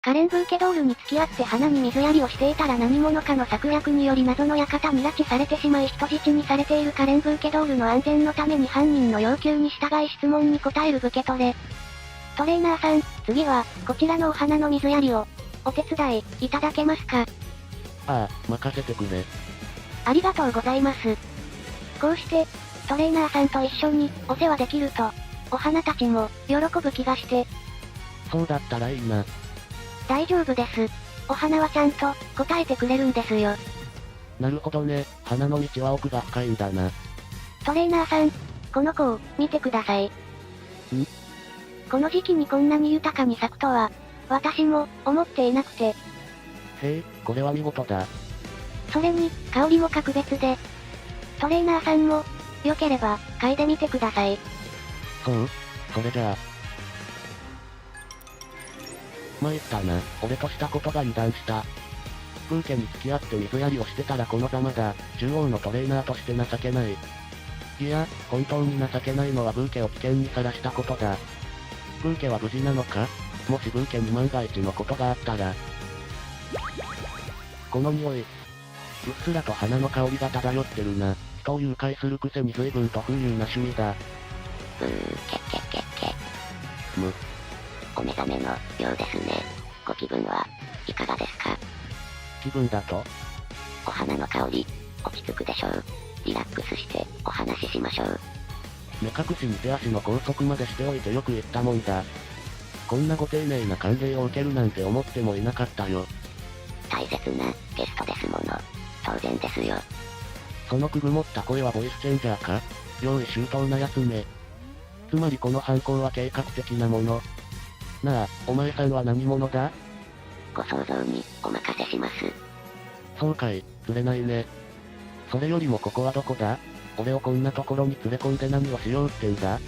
カレンブーケドールに付き合って花に水やりをしていたら何者かの策略により謎の館に拉致されてしまい人質にされているカレンブーケドールの安全のために犯人の要求に従い質問に答えるブケトレ。トレーナーさん、次は、こちらのお花の水やりを、お手伝い、いただけますか？ああ、任せてくれ。ありがとうございます。こうして、トレーナーさんと一緒に、お世話できると、お花たちも、喜ぶ気がして。そうだったらいいな。大丈夫です。お花はちゃんと、答えてくれるんですよ。なるほどね、花の道は奥が深いんだな。トレーナーさん、この子を、見てください。ん？この時期にこんなに豊かに咲くとは、私も、思っていなくて。へえ、これは見事だ。それに、香りも格別で。トレーナーさんも、よければ、嗅いでみてください。そう？それじゃあ。参ったな、俺としたことが油断した。ブーケに付き合って水やりをしてたらこのざまだ、中央のトレーナーとして情けない。いや、本当に情けないのはブーケを危険にさらしたことだ。ブーケは無事なのか？もしブーケに万が一のことがあったら。この匂い。うっすらと花の香りが漂ってるな。人を誘拐するくせに随分と風流な趣味だ。お目覚めのようですね。ご気分はいかがですか？気分だと？お花の香り、落ち着くでしょう。リラックスしてお話ししましょう。目隠しに手足の拘束までしておいてよく言ったもんだ。こんなご丁寧な歓迎を受けるなんて思ってもいなかったよ。大切なゲストですもの。当然ですよ。そのくぐもった声はボイスチェンジャーか？用意周到なやつめ。つまりこの犯行は計画的なもの。なあ、お前さんは何者だ？ご想像にお任せします。そうかい、釣れないね。それよりもここはどこだ？俺をこんなところに連れ込んで何をしようってんだ？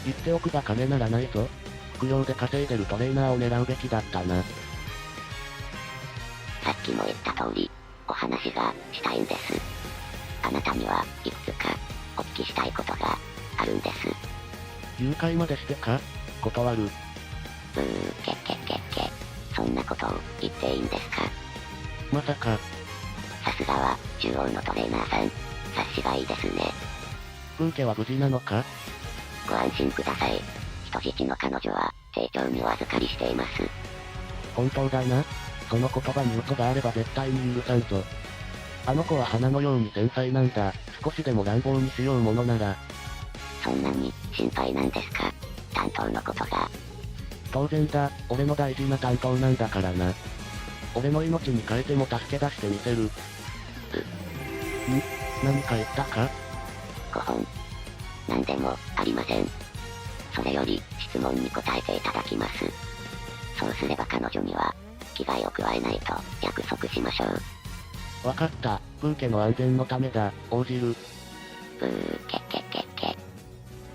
言っておくが金ならないぞ。副業で稼いでるトレーナーを狙うべきだったな。さっきも言った通り、お話がしたいんです。あなたにはいくつかお聞きしたいことがあるんです。誘拐までしてか？断る。そんなことを言っていいんですか？まさか。さすがは中央のトレーナーさん、察しがいいですね。ブーケは無事なのか？ご安心ください。人質の彼女は丁重にお預かりしています。本当だな。その言葉に嘘があれば絶対に許さんぞ。あの子は花のように繊細なんだ。少しでも乱暴にしようものなら。そんなに心配なんですか？担当のことが。当然だ、俺の大事な担当なんだからな。俺の命に変えても助け出してみせる。何か言ったか？ご本。何でもありません。それより質問に答えていただきます。そうすれば彼女には危害を加えないと約束しましょう。わかった。ブーケの安全のためだ。応じる。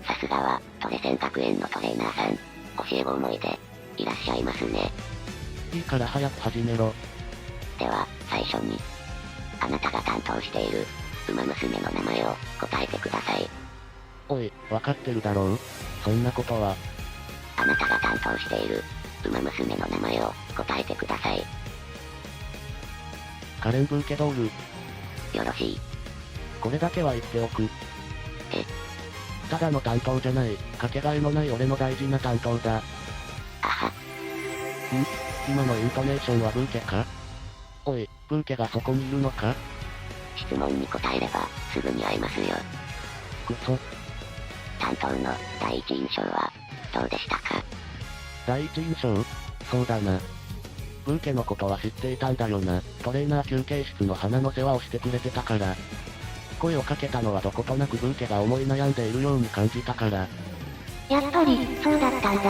さすがはトレセン学園のトレーナーさん。教え子思いでいらっしゃいますね。いいから早く始めろ。では最初にあなたが担当している馬娘の名前を答えてください。おい、わかってるだろう？そんなことは。あなたが担当している馬娘の名前を答えてください。カレン・ブーケドール。よろしい。これだけは言っておく。ただの担当じゃない、かけがえのない俺の大事な担当だ。あは。今のイントネーションはブーケか？おい、ブーケがそこにいるのか？質問に答えればすぐに会いますよ。くそ。担当の第一印象はどうでしたか？第一印象？そうだな。ブーケのことは知っていたんだよな。トレーナー休憩室の花の世話をしてくれてたから。声をかけたのはどことなくブーケが思い悩んでいるように感じたから。やっぱり、そうだったんだ。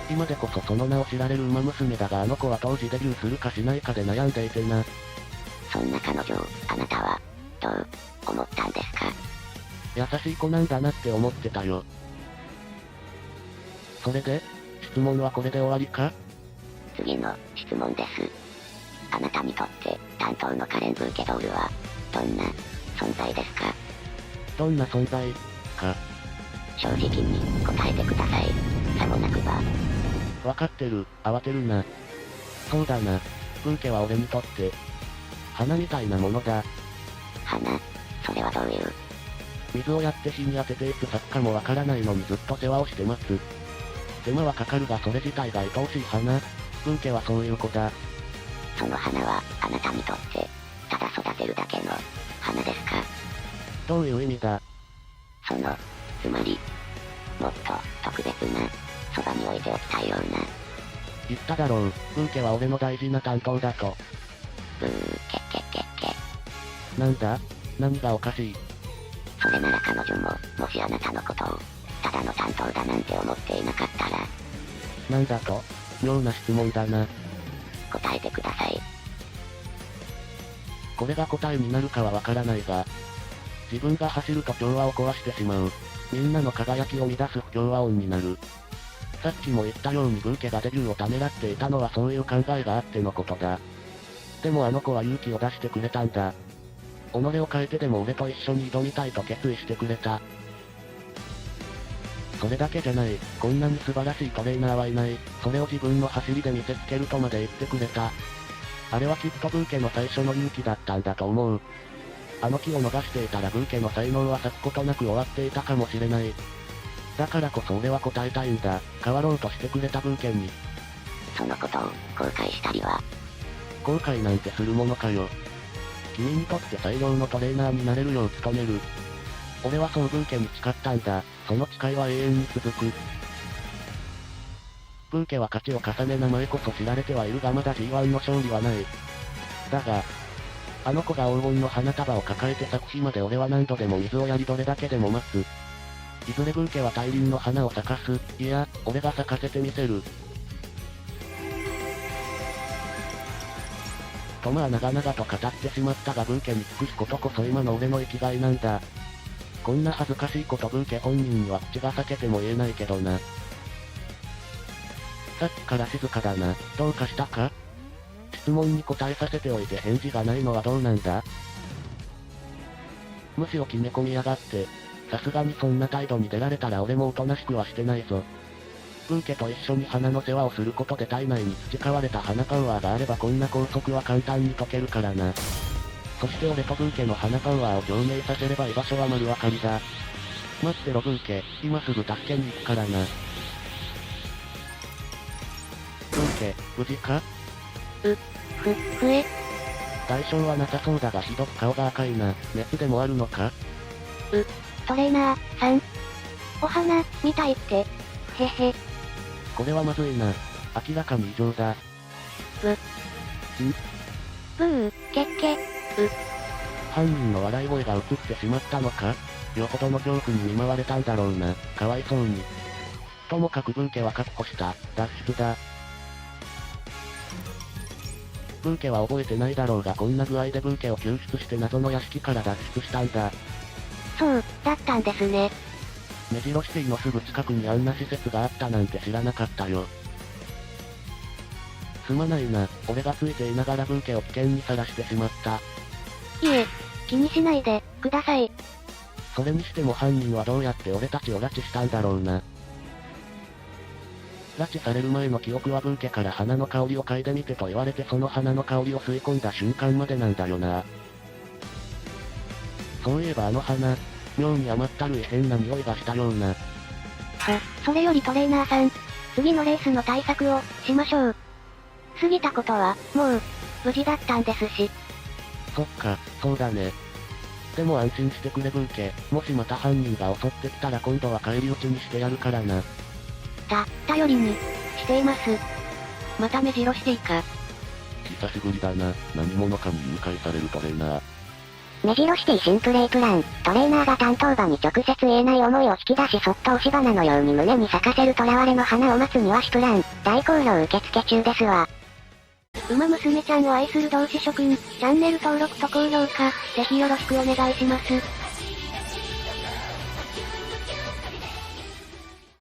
今でこそその名を知られる馬娘だがあの子は当時デビューするかしないかで悩んでいてな。そんな彼女をあなたはどう思ったんですか？優しい子なんだなって思ってたよ。それで、質問はこれで終わりか？次の質問です。あなたにとって担当のカレン・ブーケドールはどんな存在ですか？どんな存在か。正直に答えてください。さもなくば。わかってる、慌てるな。そうだな。ブーケは俺にとって、花みたいなものだ。花？それはどういう？水をやって日に当てていつ咲くかもわからないのにずっと世話をしてます。手間はかかるがそれ自体が愛おしい花。ブーケはそういう子だ。その花は、あなたにとって、ただ育てるだけの、花ですか？どういう意味だ？つまり、もっと、特別な、そばに置いておきたいような。言っただろう、ブーケは俺の大事な担当だと。なんだ？何がおかしい？それなら彼女も、もしあなたのことを、ただの担当だなんて思っていなかったら、なんだと？妙な質問だな。答えてください。これが答えになるかはわからないが、自分が走ると調和を壊してしまう。みんなの輝きを乱す不協和音になる。さっきも言ったようにブーケがデビューをためらっていたのはそういう考えがあってのことだ。でもあの子は勇気を出してくれたんだ。己を変えてでも俺と一緒に挑みたいと決意してくれた。それだけじゃない、こんなに素晴らしいトレーナーはいない、それを自分の走りで見せつけるとまで言ってくれた。あれはきっとブーケの最初の勇気だったんだと思う。あの木を逃していたらブーケの才能は咲くことなく終わっていたかもしれない。だからこそ俺は答えたいんだ。変わろうとしてくれたブーケに。そのことを、後悔したりは？後悔なんてするものかよ。君にとって最良のトレーナーになれるよう努める。俺はそうブーケに誓ったんだ。その誓いは永遠に続く。ブーケは勝ちを重ね名前こそ知られてはいるがまだ G1 の勝利はない。だが、あの子が黄金の花束を抱えて咲く日まで俺は何度でも水をやりどれだけでも待つ。いずれブーケは大輪の花を咲かす。いや、俺が咲かせてみせる。とまあ長々と語ってしまったがブーケに尽くすことこそ今の俺の生きがいなんだ。こんな恥ずかしいことブーケ本人には口が裂けても言えないけどな。さっきから静かだな。どうかしたか？質問に答えさせておいて返事がないのはどうなんだ？無視を決め込みやがって。さすがにそんな態度に出られたら俺もおとなしくはしてないぞ。ブーケと一緒に花の世話をすることで体内に培われた花パワーがあればこんな拘束は簡単に解けるからな。そして俺とブーケの花パワーを共鳴させれば居場所は丸分かりだ。待ってろブーケ、今すぐ助けに行くからな。ブーケ、無事か？代償はなさそうだがひどく顔が赤いな。熱でもあるのか？トレーナーさん。お花、見たいって。へへ。これはまずいな。明らかに異常だ。ブー、犯人の笑い声が映ってしまったのか？よほどの恐怖に見舞われたんだろうな。かわいそうに。ともかくブーケは確保した。脱出だ。ブーケは覚えてないだろうがこんな具合でブーケを救出して謎の屋敷から脱出したんだ。そう、だったんですね。目白シティのすぐ近くにあんな施設があったなんて知らなかったよ。すまないな、俺がついていながらブーケを危険にさらしてしまった。いえ、気にしないで、ください。それにしても犯人はどうやって俺たちを拉致したんだろうな。拉致される前の記憶はブーケから花の香りを嗅いでみてと言われてその花の香りを吸い込んだ瞬間までなんだよな。そういえばあの花、妙に甘ったるい変な匂いがしたような。それよりトレーナーさん、次のレースの対策を、しましょう。過ぎたことは、もう、無事だったんですし。そっか、そうだね。でも安心してくれブーケ、もしまた犯人が襲ってきたら今度は返り討ちにしてやるからな。頼りに、しています。また目白シティか。久しぶりだな、何者かに誘拐されるトレーナー。目白シティ新プレイプラン、トレーナーが担当馬に直接言えない思いを引き出しそっと押し花のように胸に咲かせる囚われの花を待つ庭師プラン、大好評受付中ですわ。馬娘ちゃんを愛する同志諸君、チャンネル登録と高評価、ぜひよろしくお願いします。